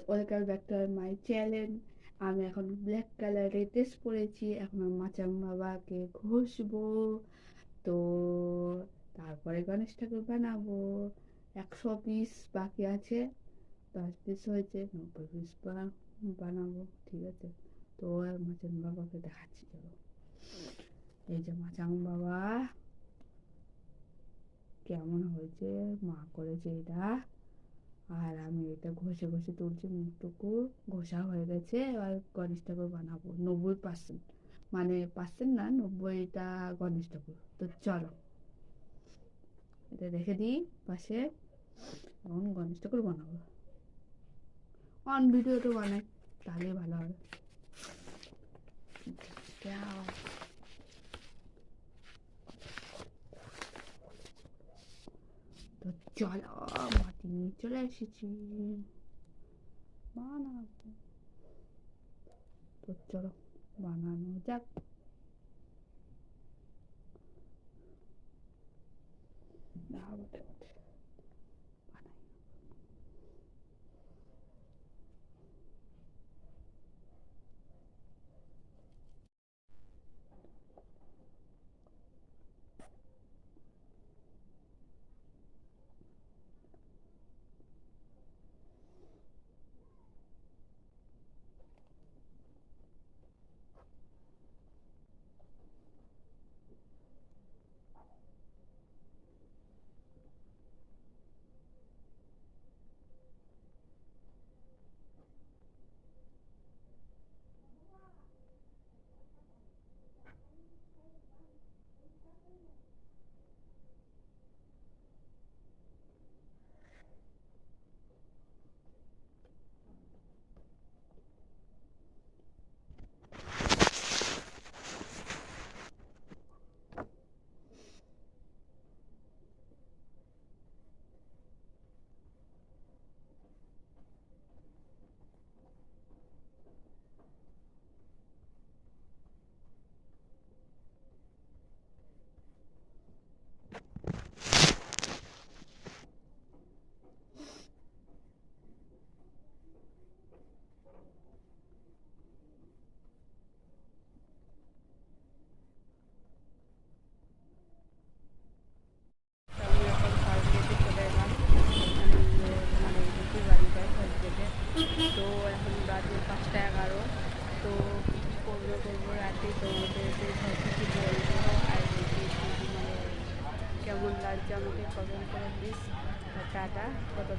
Welcome back to my channel. আমি এখন black কালারের ড্রেস পরেছি, এখন আমি মাচাং বাবাকে ঘষবো। তো তারপরে গণেশ ঠাকুর বানাবো। 100 পিস বাকি আছে, 10 পিস হয়েছে, 90 পিস বানাবো। ঠিক আছে, তো আর মাচাং বাবাকে দেখাচ্ছি, চলো। এই যে মাচাং বাবা কেমন হয়েছে, মা করেছে এটা। আর আমি এটা ঘষে ঘষে তুলছি, মুখটুকু ঘষা হয়ে গেছে। এবার গণেশ ঠাকুর বানাবো 90%, মানে পার্সেন্ট না, 90টা গণেশ ঠাকুর। তো চলো এটা রেখে দিই পাশে, এখন গণেশ ঠাকুর বানাবো। অন ভিডিওটা বানাই, তাহলে ভালো হবে। যাও। তো চলো, মাটি নিয়ে চলে এসেছি, বানাবো। তো চলো বানানো যাক। বানাই। আমি এখন ফার্স্ট গেটে চলে এলাম, মানে দুটি বাড়ি যায় ফার্স্ট গেটে। তো এখন রাতে 5টা 11, তো কী করবো রাতে, তো ওদেরকে সব কিছু বলবো। আর দেখি মানে কেমন লাগছে আমাকে কমেন্ট করে প্লিজ। টাটা, কত